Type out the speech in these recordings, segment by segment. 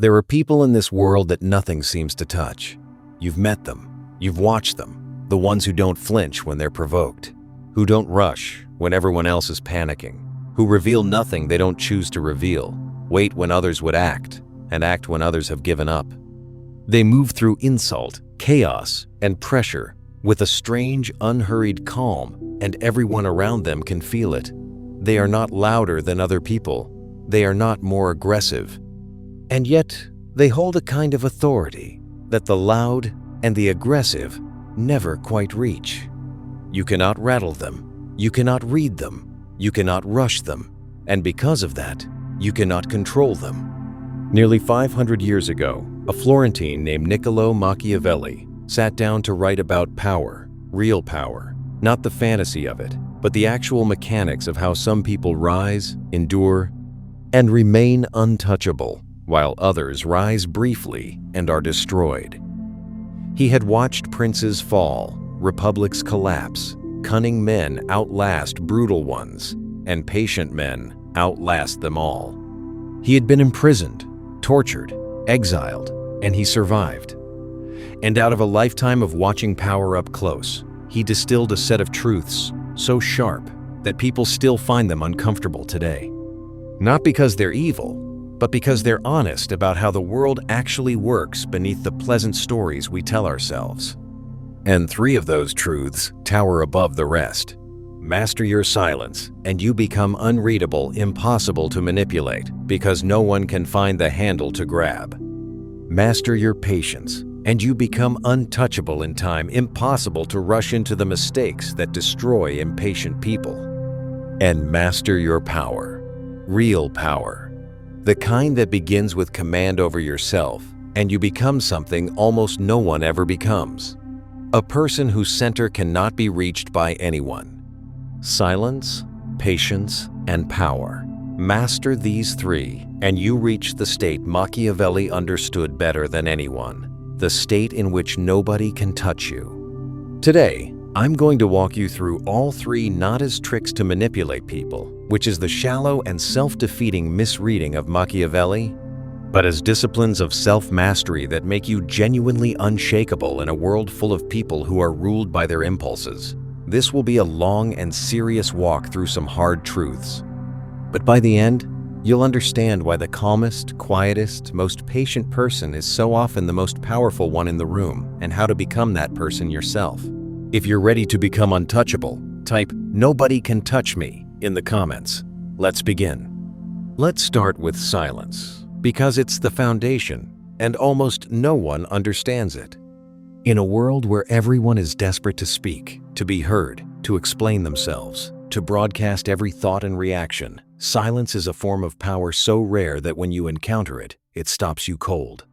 There are people in this world that nothing seems to touch. You've met them. You've watched them. The ones who don't flinch when they're provoked. Who don't rush when everyone else is panicking. Who reveal nothing they don't choose to reveal. Wait when others would act, and act when others have given up. They move through insult, chaos, and pressure with a strange, unhurried calm, and everyone around them can feel it. They are not louder than other people. They are not more aggressive. And yet, they hold a kind of authority that the loud and the aggressive never quite reach. You cannot rattle them. You cannot read them. You cannot rush them. And because of that, you cannot control them. Nearly 500 years ago, a Florentine named Niccolò Machiavelli sat down to write about power, real power, not the fantasy of it, but the actual mechanics of how some people rise, endure, and remain untouchable, while others rise briefly and are destroyed. He had watched princes fall, republics collapse, cunning men outlast brutal ones, and patient men outlast them all. He had been imprisoned, tortured, exiled, and he survived. And out of a lifetime of watching power up close, he distilled a set of truths so sharp that people still find them uncomfortable today. Not because they're evil, but because they're honest about how the world actually works beneath the pleasant stories we tell ourselves. And 3 of those truths tower above the rest. Master your silence, and you become unreadable, impossible to manipulate, because no one can find the handle to grab. Master your patience, and you become untouchable in time, impossible to rush into the mistakes that destroy impatient people. And master your power, real power. The kind that begins with command over yourself, and you become something almost no one ever becomes. A person whose center cannot be reached by anyone. Silence, patience, and power. Master these 3, and you reach the state Machiavelli understood better than anyone. The state in which nobody can touch you. Today, I'm going to walk you through all 3 not as tricks to manipulate people, which is the shallow and self-defeating misreading of Machiavelli, but as disciplines of self-mastery that make you genuinely unshakable in a world full of people who are ruled by their impulses. This will be a long and serious walk through some hard truths. But by the end, you'll understand why the calmest, quietest, most patient person is so often the most powerful one in the room, and how to become that person yourself. If you're ready to become untouchable, type "Nobody can touch me" in the comments. Let's begin. Let's start with silence, because it's the foundation, and almost no one understands it. In a world where everyone is desperate to speak, to be heard, to explain themselves, to broadcast every thought and reaction, silence is a form of power so rare that when you encounter it, it stops you cold.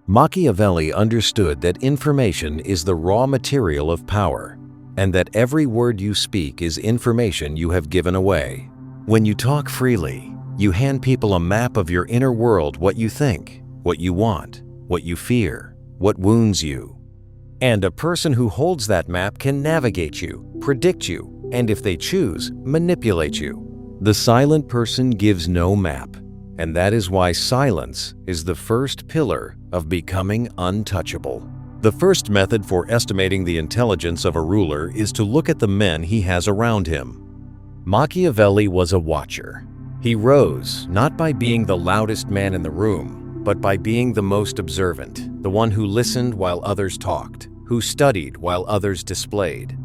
Machiavelli understood that information is the raw material of power, and that every word you speak is information you have given away. When you talk freely, you hand people a map of your inner world, what you think, what you want, what you fear, what wounds you. And a person who holds that map can navigate you, predict you, and if they choose, manipulate you. The silent person gives no map, and that is why silence is the first pillar of becoming untouchable. The first method for estimating the intelligence of a ruler is to look at the men he has around him. Machiavelli was a watcher. He rose not by being the loudest man in the room, but by being the most observant, the one who listened while others talked, who studied while others displayed,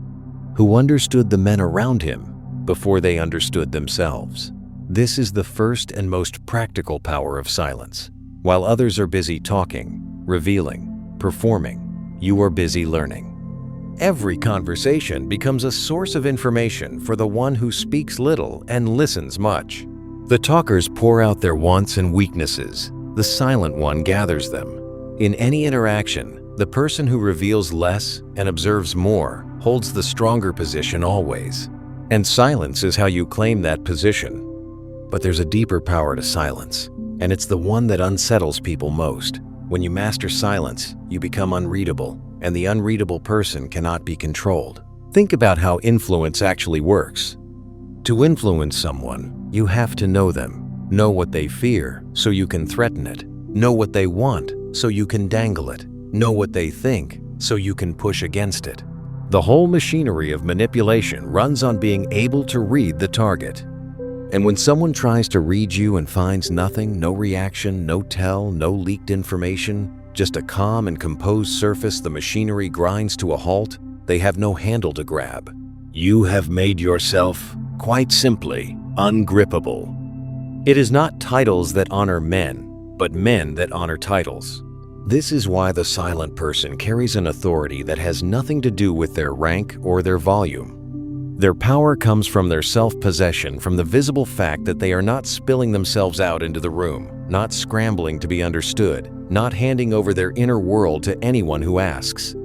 who understood the men around him before they understood themselves. This is the first and most practical power of silence. While others are busy talking, revealing, performing, you are busy learning. Every conversation becomes a source of information for the one who speaks little and listens much. The talkers pour out their wants and weaknesses. The silent one gathers them. In any interaction, the person who reveals less and observes more holds the stronger position always. And silence is how you claim that position. But there's a deeper power to silence, and it's the one that unsettles people most. When you master silence, you become unreadable, and the unreadable person cannot be controlled. Think about how influence actually works. To influence someone, you have to know them, know what they fear, so you can threaten it. Know what they want, so you can dangle it. Know what they think, so you can push against it. The whole machinery of manipulation runs on being able to read the target. And when someone tries to read you and finds nothing, no reaction, no tell, no leaked information, just a calm and composed surface the machinery grinds to a halt, they have no handle to grab. You have made yourself, quite simply, ungrippable. It is not titles that honor men, but men that honor titles. This is why the silent person carries an authority that has nothing to do with their rank or their volume. Their power comes from their self-possession, from the visible fact that they are not spilling themselves out into the room, not scrambling to be understood, not handing over their inner world to anyone who asks.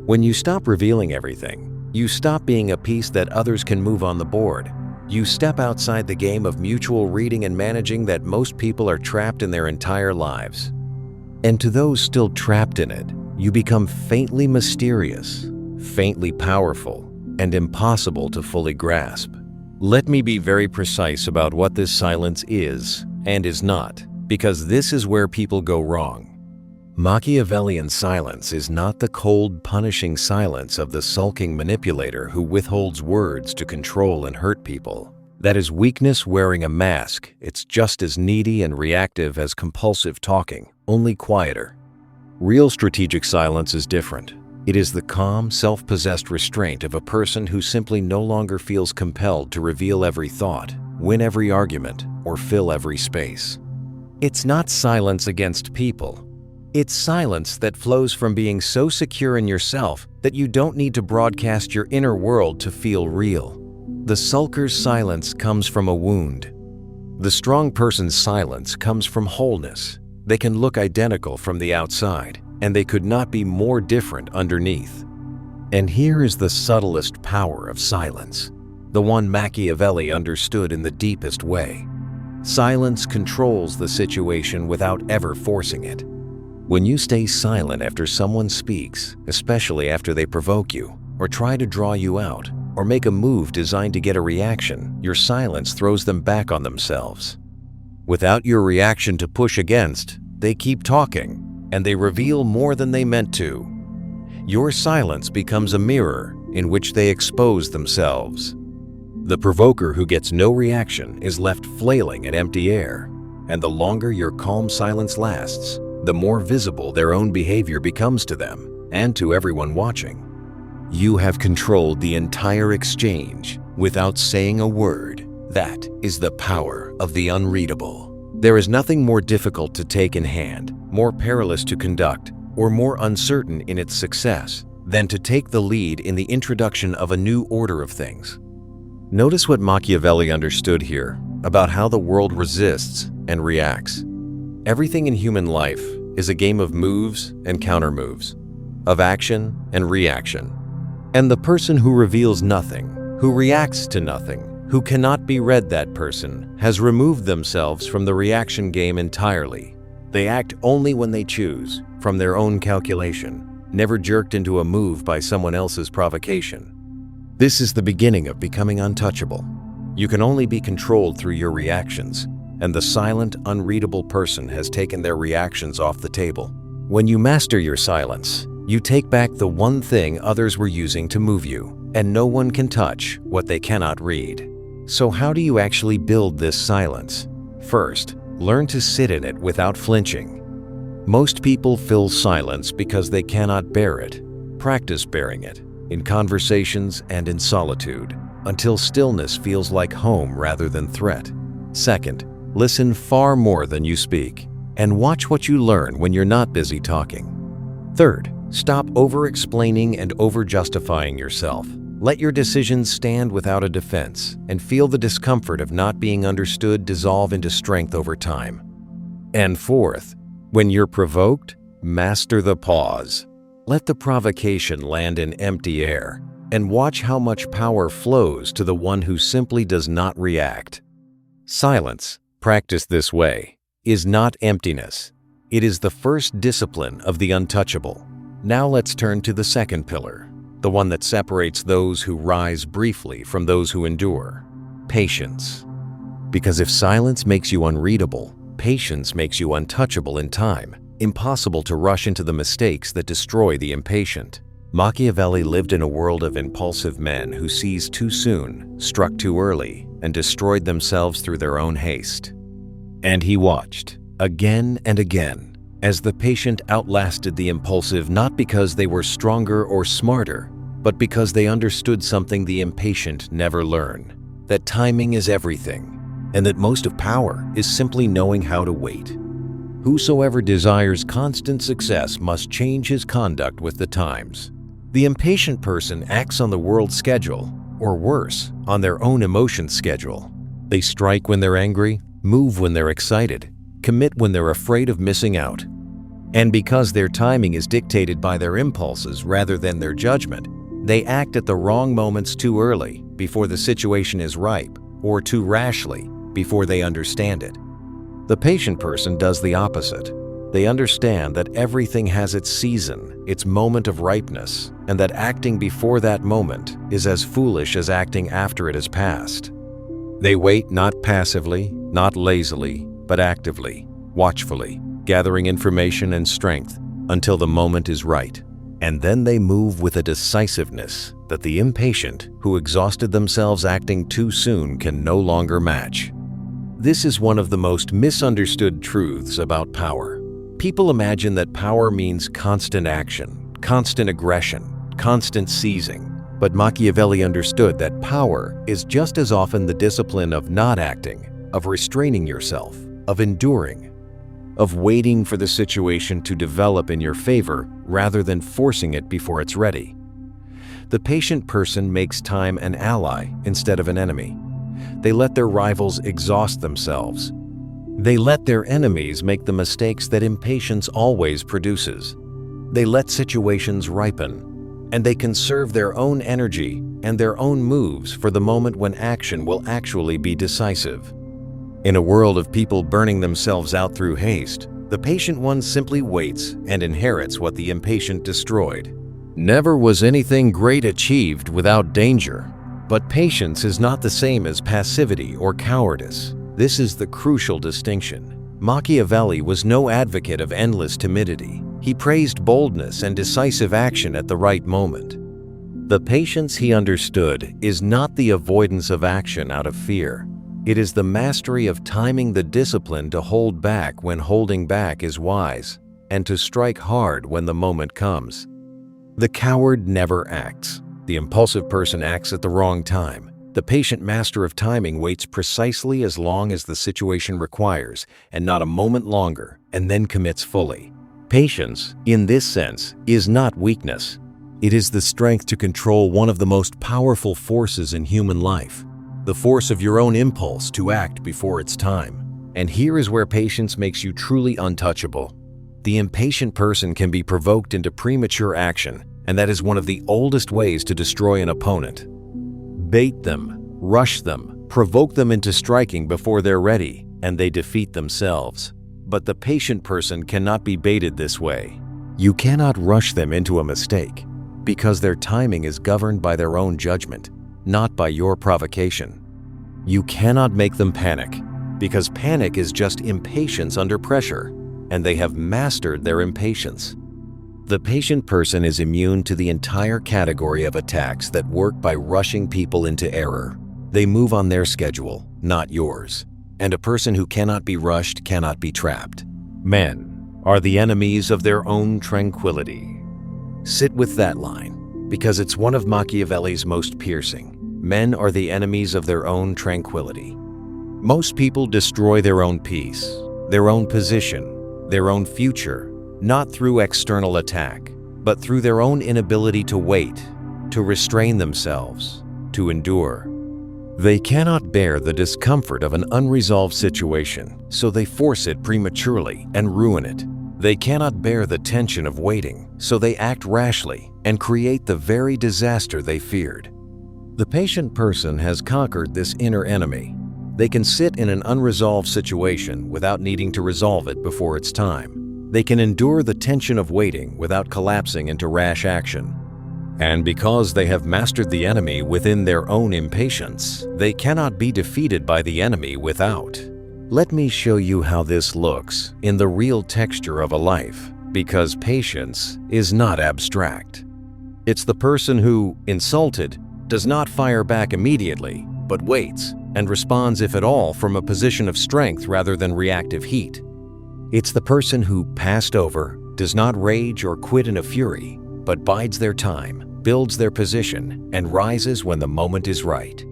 When you stop revealing everything, you stop being a piece that others can move on the board. You step outside the game of mutual reading and managing that most people are trapped in their entire lives. And to those still trapped in it, you become faintly mysterious, faintly powerful, and impossible to fully grasp. Let me be very precise about what this silence is and is not, because this is where people go wrong. Machiavellian silence is not the cold, punishing silence of the sulking manipulator who withholds words to control and hurt people. That is weakness wearing a mask. It's just as needy and reactive as compulsive talking, only quieter. Real strategic silence is different. It is the calm, self-possessed restraint of a person who simply no longer feels compelled to reveal every thought, win every argument, or fill every space. It's not silence against people. It's silence that flows from being so secure in yourself that you don't need to broadcast your inner world to feel real. The sulker's silence comes from a wound. The strong person's silence comes from wholeness. They can look identical from the outside, and they could not be more different underneath. And here is the subtlest power of silence, the one Machiavelli understood in the deepest way. Silence controls the situation without ever forcing it. When you stay silent after someone speaks, especially after they provoke you, or try to draw you out, or make a move designed to get a reaction, your silence throws them back on themselves. Without your reaction to push against, they keep talking, and they reveal more than they meant to. Your silence becomes a mirror in which they expose themselves. The provoker who gets no reaction is left flailing at empty air, and the longer your calm silence lasts, the more visible their own behavior becomes to them and to everyone watching. You have controlled the entire exchange without saying a word. That is the power of the unreadable. There is nothing more difficult to take in hand, more perilous to conduct, or more uncertain in its success than to take the lead in the introduction of a new order of things. Notice what Machiavelli understood here about how the world resists and reacts. Everything in human life is a game of moves and countermoves, of action and reaction. And the person who reveals nothing, who reacts to nothing, who cannot be read, that person has removed themselves from the reaction game entirely. They act only when they choose, from their own calculation, never jerked into a move by someone else's provocation. This is the beginning of becoming untouchable. You can only be controlled through your reactions, and the silent, unreadable person has taken their reactions off the table. When you master your silence, you take back the one thing others were using to move you, and no one can touch what they cannot read. So how do you actually build this silence? First, learn to sit in it without flinching. Most people fill silence because they cannot bear it. Practice bearing it, in conversations and in solitude, until stillness feels like home rather than threat. Second, listen far more than you speak, and watch what you learn when you're not busy talking. Third, stop over-explaining and over-justifying yourself. Let your decisions stand without a defense, and feel the discomfort of not being understood dissolve into strength over time. And fourth, when you're provoked, master the pause. Let the provocation land in empty air, and watch how much power flows to the one who simply does not react. Silence, practiced this way, is not emptiness. It is the first discipline of the untouchable. Now let's turn to the second pillar, the one that separates those who rise briefly from those who endure: patience. Because if silence makes you unreadable, patience makes you untouchable in time, impossible to rush into the mistakes that destroy the impatient. Machiavelli lived in a world of impulsive men who seized too soon, struck too early, and destroyed themselves through their own haste. And he watched, again and again, as the patient outlasted the impulsive, not because they were stronger or smarter, but because they understood something the impatient never learn: that timing is everything, and that most of power is simply knowing how to wait. Whosoever desires constant success must change his conduct with the times. The impatient person acts on the world's schedule, or worse, on their own emotion schedule. They strike when they're angry, move when they're excited, commit when they're afraid of missing out. And because their timing is dictated by their impulses rather than their judgment, they act at the wrong moments too early, before the situation is ripe, or too rashly, before they understand it. The patient person does the opposite. They understand that everything has its season, its moment of ripeness, and that acting before that moment is as foolish as acting after it has passed. They wait not passively, not lazily, but actively, watchfully, gathering information and strength until the moment is right. And then they move with a decisiveness that the impatient, who exhausted themselves acting too soon, can no longer match. This is one of the most misunderstood truths about power. People imagine that power means constant action, constant aggression, constant seizing. But Machiavelli understood that power is just as often the discipline of not acting, of restraining yourself, of enduring, of waiting for the situation to develop in your favor rather than forcing it before it's ready. The patient person makes time an ally instead of an enemy. They let their rivals exhaust themselves. They let their enemies make the mistakes that impatience always produces. They let situations ripen, and they conserve their own energy and their own moves for the moment when action will actually be decisive. In a world of people burning themselves out through haste, the patient one simply waits and inherits what the impatient destroyed. Never was anything great achieved without danger. But patience is not the same as passivity or cowardice. This is the crucial distinction. Machiavelli was no advocate of endless timidity. He praised boldness and decisive action at the right moment. The patience he understood is not the avoidance of action out of fear. It is the mastery of timing the discipline to hold back when holding back is wise, and to strike hard when the moment comes. The coward never acts. The impulsive person acts at the wrong time. The patient master of timing waits precisely as long as the situation requires, and not a moment longer, and then commits fully. Patience, in this sense, is not weakness. It is the strength to control one of the most powerful forces in human life, the force of your own impulse to act before it's time. And here is where patience makes you truly untouchable. The impatient person can be provoked into premature action, and that is one of the oldest ways to destroy an opponent. Bait them, rush them, provoke them into striking before they're ready, and they defeat themselves. But the patient person cannot be baited this way. You cannot rush them into a mistake, because their timing is governed by their own judgment, not by your provocation. You cannot make them panic, because panic is just impatience under pressure, and they have mastered their impatience. The patient person is immune to the entire category of attacks that work by rushing people into error. They move on their schedule, not yours. And a person who cannot be rushed cannot be trapped. Men are the enemies of their own tranquility. Sit with that line, because it's one of Machiavelli's most piercing. Men are the enemies of their own tranquility. Most people destroy their own peace, their own position, their own future, not through external attack, but through their own inability to wait, to restrain themselves, to endure. They cannot bear the discomfort of an unresolved situation, so they force it prematurely and ruin it. They cannot bear the tension of waiting, so they act rashly and create the very disaster they feared. The patient person has conquered this inner enemy. They can sit in an unresolved situation without needing to resolve it before it's time. They can endure the tension of waiting without collapsing into rash action. And because they have mastered the enemy within their own impatience, they cannot be defeated by the enemy without. Let me show you how this looks in the real texture of a life, because patience is not abstract. It's the person who, insulted, does not fire back immediately, but waits and responds, if at all, from a position of strength rather than reactive heat. It's the person who, passed over, does not rage or quit in a fury, but bides their time, builds their position, and rises when the moment is right.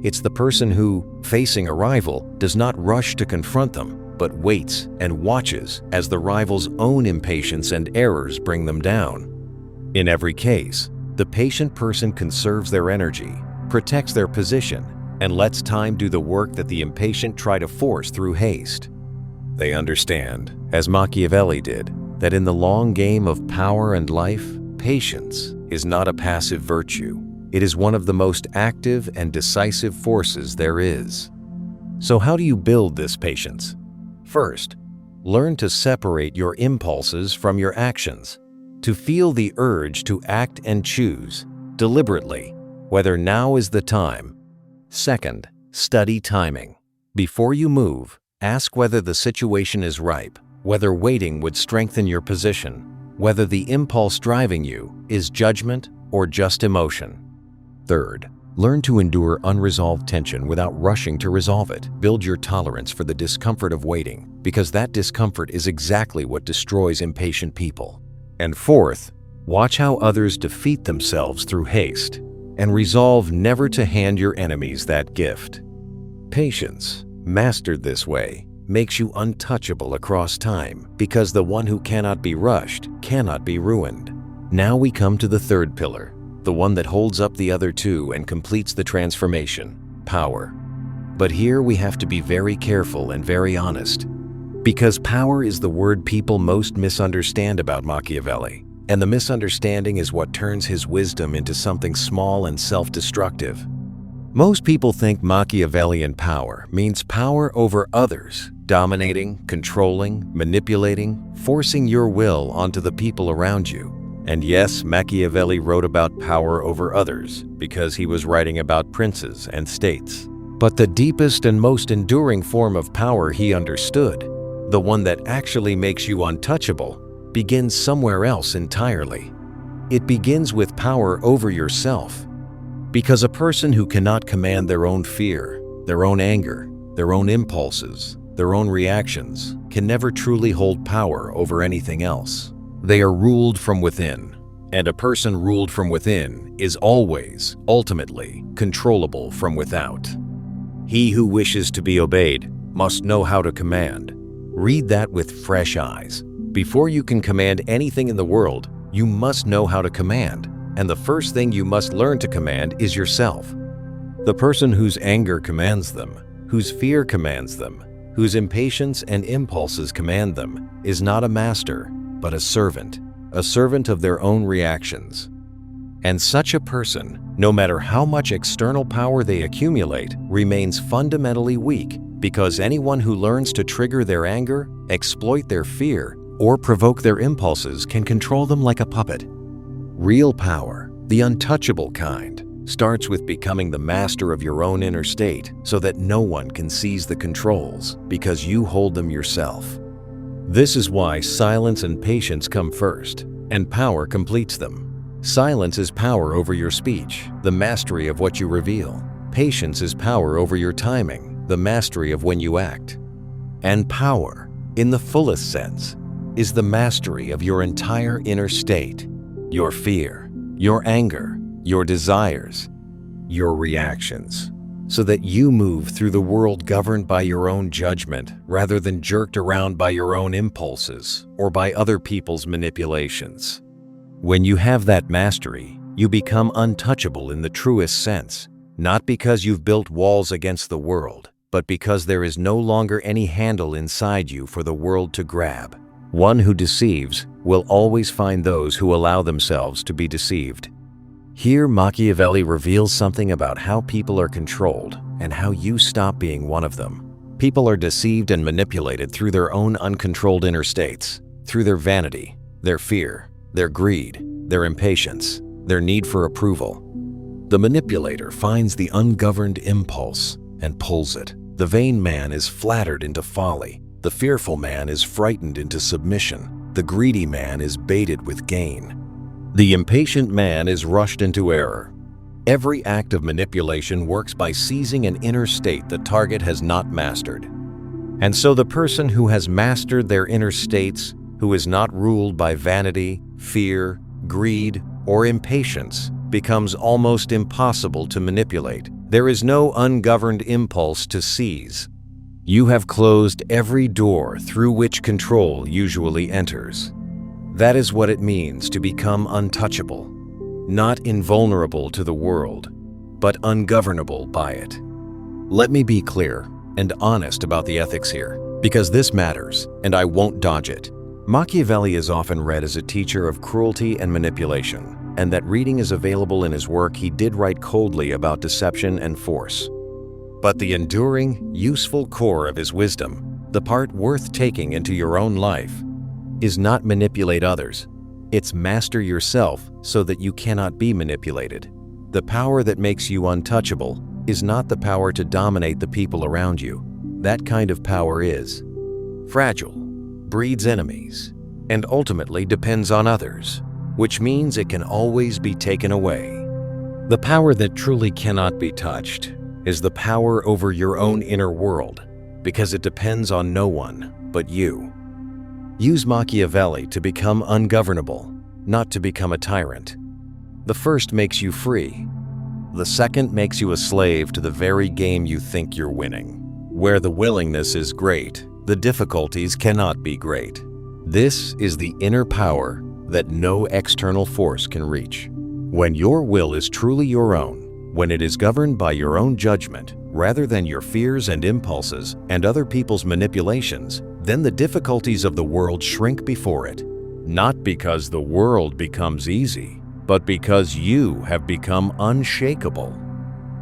It's the person who, facing a rival, does not rush to confront them, but waits and watches as the rival's own impatience and errors bring them down. In every case, the patient person conserves their energy, protects their position, and lets time do the work that the impatient try to force through haste. They understand, as Machiavelli did, that in the long game of power and life, patience is not a passive virtue. It is one of the most active and decisive forces there is. So how do you build this patience? First, learn to separate your impulses from your actions, to feel the urge to act and choose, deliberately, whether now is the time. Second, study timing. Before you move, ask whether the situation is ripe, whether waiting would strengthen your position, whether the impulse driving you is judgment or just emotion. Third, learn to endure unresolved tension without rushing to resolve it. Build your tolerance for the discomfort of waiting, because that discomfort is exactly what destroys impatient people. And fourth, watch how others defeat themselves through haste, and resolve never to hand your enemies that gift. Patience, mastered this way, makes you untouchable across time, because the one who cannot be rushed cannot be ruined. Now we come to the third pillar, the one that holds up the other two and completes the transformation: power. But here we have to be very careful and very honest, because power is the word people most misunderstand about Machiavelli, and the misunderstanding is what turns his wisdom into something small and self-destructive. Most people think Machiavellian power means power over others, dominating, controlling, manipulating, forcing your will onto the people around you. And yes, Machiavelli wrote about power over others because he was writing about princes and states. But the deepest and most enduring form of power he understood, the one that actually makes you untouchable, begins somewhere else entirely. It begins with power over yourself. Because a person who cannot command their own fear, their own anger, their own impulses, their own reactions, can never truly hold power over anything else. They are ruled from within, and a person ruled from within is always, ultimately, controllable from without. He who wishes to be obeyed must know how to command. Read that with fresh eyes. Before you can command anything in the world, you must know how to command, and the first thing you must learn to command is yourself. The person whose anger commands them, whose fear commands them, whose impatience and impulses command them, is not a master, but a servant of their own reactions. And such a person, no matter how much external power they accumulate, remains fundamentally weak, because anyone who learns to trigger their anger, exploit their fear, or provoke their impulses can control them like a puppet. Real power, the untouchable kind, starts with becoming the master of your own inner state so that no one can seize the controls because you hold them yourself. This is why silence and patience come first, and power completes them. Silence is power over your speech, the mastery of what you reveal. Patience is power over your timing, the mastery of when you act. And power, in the fullest sense, is the mastery of your entire inner state, your fear, your anger, your desires, your reactions, so that you move through the world governed by your own judgment rather than jerked around by your own impulses or by other people's manipulations. When you have that mastery, you become untouchable in the truest sense, not because you've built walls against the world, but because there is no longer any handle inside you for the world to grab. One who deceives will always find those who allow themselves to be deceived. Here, Machiavelli reveals something about how people are controlled and how you stop being one of them. People are deceived and manipulated through their own uncontrolled inner states, through their vanity, their fear, their greed, their impatience, their need for approval. The manipulator finds the ungoverned impulse and pulls it. The vain man is flattered into folly. The fearful man is frightened into submission. The greedy man is baited with gain. The impatient man is rushed into error. Every act of manipulation works by seizing an inner state the target has not mastered. And so the person who has mastered their inner states, who is not ruled by vanity, fear, greed, or impatience, becomes almost impossible to manipulate. There is no ungoverned impulse to seize. You have closed every door through which control usually enters. That is what it means to become untouchable, not invulnerable to the world, but ungovernable by it. Let me be clear and honest about the ethics here, because this matters, and I won't dodge it. Machiavelli is often read as a teacher of cruelty and manipulation, and that reading is available in his work. He did write coldly about deception and force. But the enduring, useful core of his wisdom, the part worth taking into your own life, is not manipulate others. It's master yourself so that you cannot be manipulated. The power that makes you untouchable is not the power to dominate the people around you. That kind of power is fragile, breeds enemies, and ultimately depends on others, which means it can always be taken away. The power that truly cannot be touched is the power over your own inner world, because it depends on no one but you. Use Machiavelli to become ungovernable, not to become a tyrant. The first makes you free. The second makes you a slave to the very game you think you're winning. Where the willingness is great, the difficulties cannot be great. This is the inner power that no external force can reach. When your will is truly your own, when it is governed by your own judgment rather than your fears and impulses and other people's manipulations, then the difficulties of the world shrink before it. Not because the world becomes easy, but because you have become unshakable.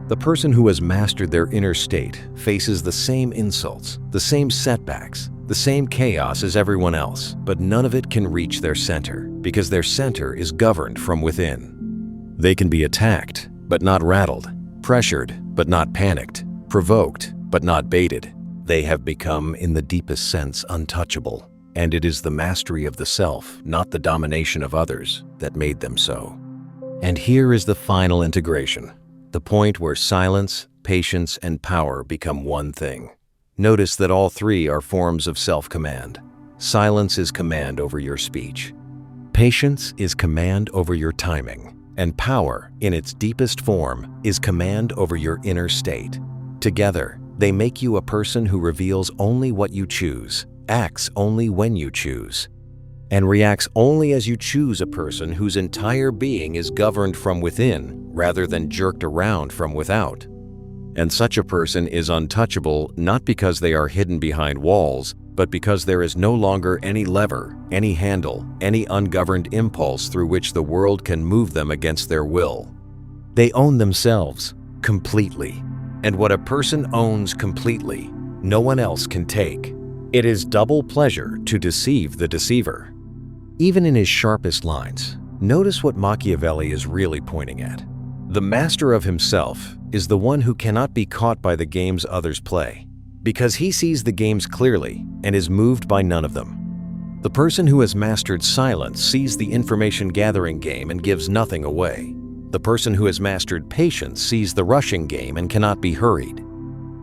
The person who has mastered their inner state faces the same insults, the same setbacks, the same chaos as everyone else, but none of it can reach their center, because their center is governed from within. They can be attacked, but not rattled, pressured, but not panicked, provoked, but not baited. They have become, in the deepest sense, untouchable, and it is the mastery of the self, not the domination of others, that made them so. And here is the final integration, the point where silence, patience, and power become one thing. Notice that all three are forms of self-command. Silence is command over your speech. Patience is command over your timing. And power, in its deepest form, is command over your inner state. Together, they make you a person who reveals only what you choose, acts only when you choose, and reacts only as you choose, a person whose entire being is governed from within rather than jerked around from without. And such a person is untouchable not because they are hidden behind walls, but because there is no longer any lever, any handle, any ungoverned impulse through which the world can move them against their will. They own themselves completely, and what a person owns completely, no one else can take. It is double pleasure to deceive the deceiver. Even in his sharpest lines, notice what Machiavelli is really pointing at. The master of himself is the one who cannot be caught by the games others play, because he sees the games clearly and is moved by none of them. The person who has mastered silence sees the information-gathering game and gives nothing away. The person who has mastered patience sees the rushing game and cannot be hurried.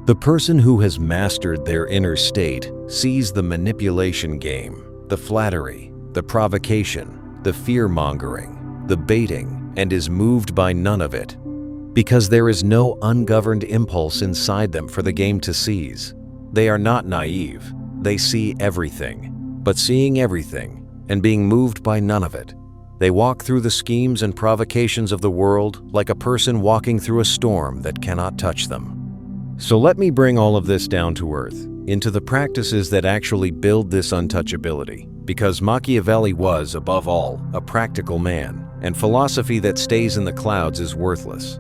The person who has mastered their inner state sees the manipulation game, the flattery, the provocation, the fear-mongering, the baiting, and is moved by none of it, because there is no ungoverned impulse inside them for the game to seize. They are not naive. They see everything, but seeing everything and being moved by none of it, they walk through the schemes and provocations of the world like a person walking through a storm that cannot touch them. So let me bring all of this down to earth, into the practices that actually build this untouchability, because Machiavelli was, above all, a practical man, and philosophy that stays in the clouds is worthless.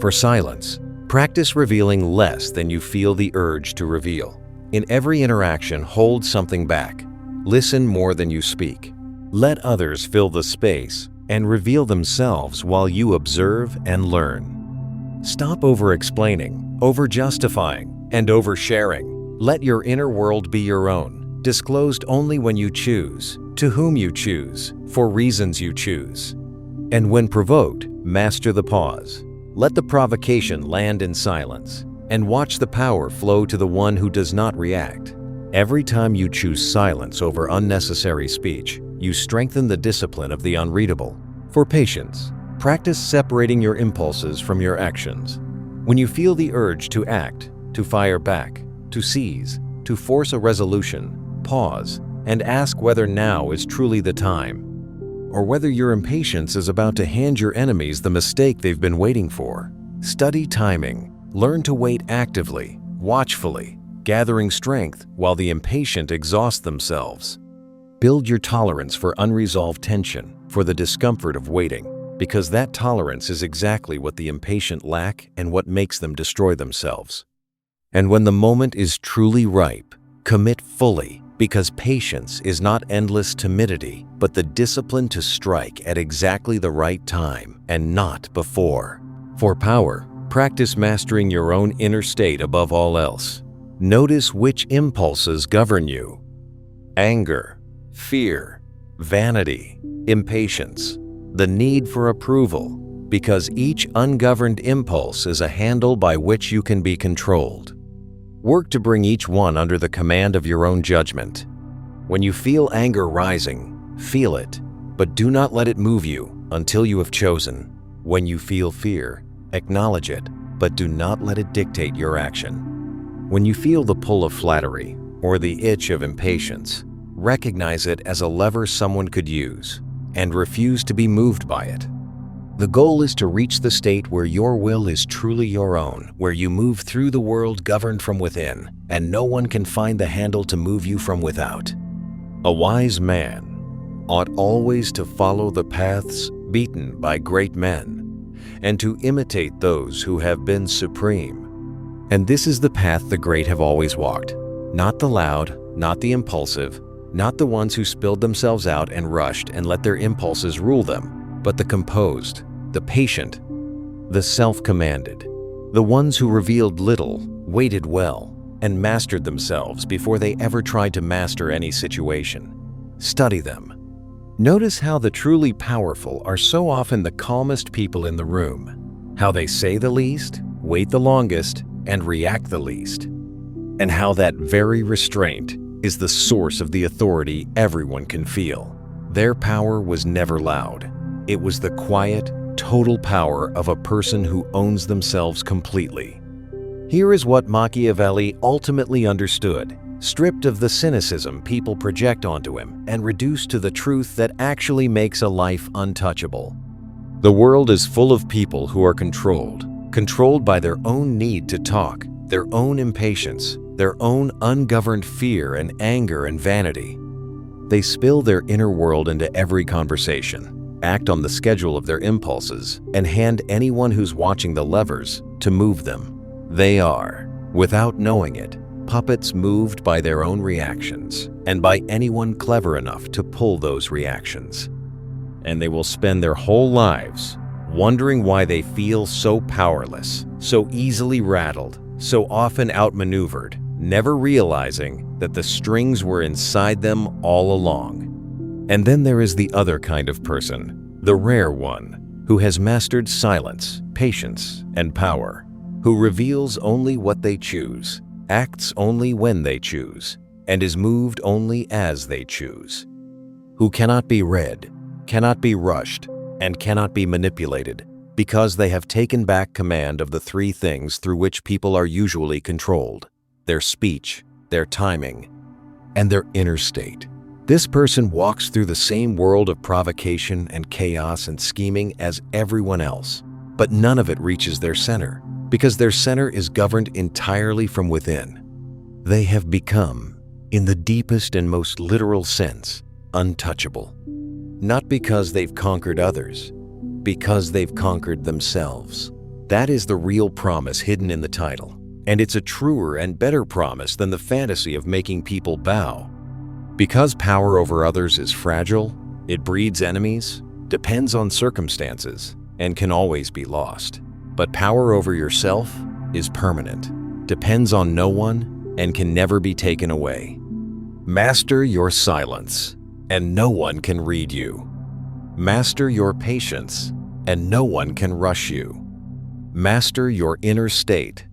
For silence, practice revealing less than you feel the urge to reveal. In every interaction, hold something back. Listen more than you speak. Let others fill the space and reveal themselves while you observe and learn. Stop over-explaining, over-justifying, and oversharing. Let your inner world be your own, disclosed only when you choose, to whom you choose, for reasons you choose. And when provoked, master the pause. Let the provocation land in silence, and watch the power flow to the one who does not react. Every time you choose silence over unnecessary speech, you strengthen the discipline of the unreadable. For patience, practice separating your impulses from your actions. When you feel the urge to act, to fire back, to seize, to force a resolution, pause and ask whether now is truly the time, or whether your impatience is about to hand your enemies the mistake they've been waiting for. Study timing. Learn to wait actively, watchfully, gathering strength while the impatient exhaust themselves. Build your tolerance for unresolved tension, for the discomfort of waiting, because that tolerance is exactly what the impatient lack and what makes them destroy themselves. And when the moment is truly ripe, commit fully, because patience is not endless timidity, but the discipline to strike at exactly the right time and not before. For power, practice mastering your own inner state above all else. Notice which impulses govern you: anger, fear, vanity, impatience, the need for approval, because each ungoverned impulse is a handle by which you can be controlled. Work to bring each one under the command of your own judgment. When you feel anger rising, feel it, but do not let it move you until you have chosen. When you feel fear, acknowledge it, but do not let it dictate your action. When you feel the pull of flattery or the itch of impatience, recognize it as a lever someone could use and refuse to be moved by it. The goal is to reach the state where your will is truly your own, where you move through the world governed from within, and no one can find the handle to move you from without. A wise man ought always to follow the paths beaten by great men, and to imitate those who have been supreme. And this is the path the great have always walked, not the loud, not the impulsive, not the ones who spilled themselves out and rushed and let their impulses rule them, but the composed, the patient, the self-commanded, the ones who revealed little, waited well, and mastered themselves before they ever tried to master any situation. Study them. Notice how the truly powerful are so often the calmest people in the room, how they say the least, wait the longest, and react the least, and how that very restraint is the source of the authority everyone can feel. Their power was never loud. It was the quiet, total power of a person who owns themselves completely. Here is what Machiavelli ultimately understood, stripped of the cynicism people project onto him and reduced to the truth that actually makes a life untouchable. The world is full of people who are controlled by their own need to talk, their own impatience, their own ungoverned fear and anger and vanity. They spill their inner world into every conversation, act on the schedule of their impulses, and hand anyone who's watching the levers to move them. They are, without knowing it, puppets moved by their own reactions and by anyone clever enough to pull those reactions. And they will spend their whole lives wondering why they feel so powerless, so easily rattled, so often outmaneuvered, never realizing that the strings were inside them all along. And then there is the other kind of person, the rare one, who has mastered silence, patience, and power, who reveals only what they choose, acts only when they choose, and is moved only as they choose, who cannot be read, cannot be rushed, and cannot be manipulated, because they have taken back command of the three things through which people are usually controlled: their speech, their timing, and their inner state. This person walks through the same world of provocation and chaos and scheming as everyone else, but none of it reaches their center, because their center is governed entirely from within. They have become, in the deepest and most literal sense, untouchable. Not because they've conquered others, because they've conquered themselves. That is the real promise hidden in the title, and it's a truer and better promise than the fantasy of making people bow. Because power over others is fragile, it breeds enemies, depends on circumstances, and can always be lost. But power over yourself is permanent. depends on no one, and can never be taken away. Master your silence, and no one can read you. Master your patience, and no one can rush you. Master your inner state,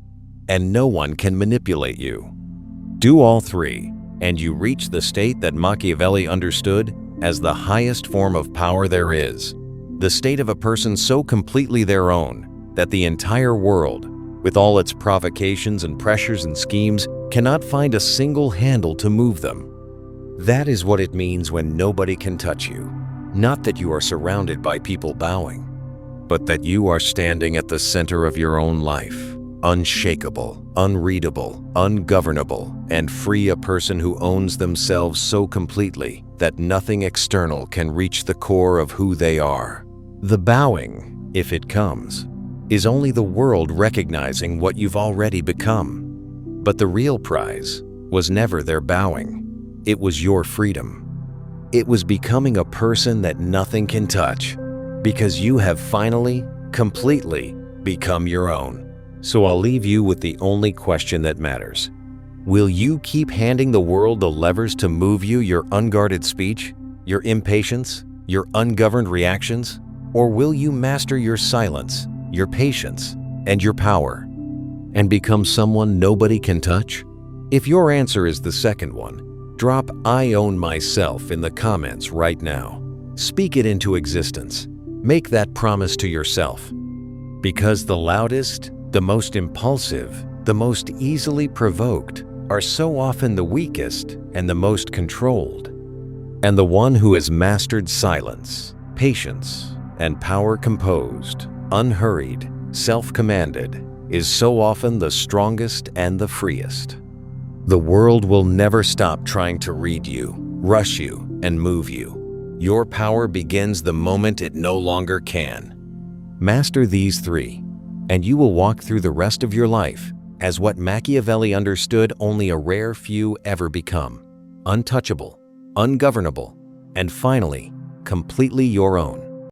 and no one can manipulate you. Do all three, and you reach the state that Machiavelli understood as the highest form of power there is, the state of a person so completely their own that the entire world, with all its provocations and pressures and schemes, cannot find a single handle to move them. That is what it means when nobody can touch you. Not that you are surrounded by people bowing, but that you are standing at the center of your own life, unshakable, unreadable, ungovernable, and free, a person who owns themselves so completely that nothing external can reach the core of who they are. The bowing, if it comes, is only the world recognizing what you've already become. But the real prize was never their bowing. It was your freedom. It was becoming a person that nothing can touch, because you have finally, completely become your own. So I'll leave you with the only question that matters. Will you keep handing the world the levers to move you, your unguarded speech, your impatience, your ungoverned reactions? Or will you master your silence, your patience, and your power, and become someone nobody can touch? If your answer is the second one, drop "I own myself" in the comments right now. Speak it into existence. Make that promise to yourself. Because the loudest, the most impulsive, the most easily provoked are so often the weakest and the most controlled. And the one who has mastered silence, patience, and power composed, unhurried, self-commanded, is so often the strongest and the freest. The world will never stop trying to read you, rush you, and move you. Your power begins the moment it no longer can. Master these three, and you will walk through the rest of your life as what Machiavelli understood only a rare few ever become: untouchable, ungovernable, and finally, completely your own.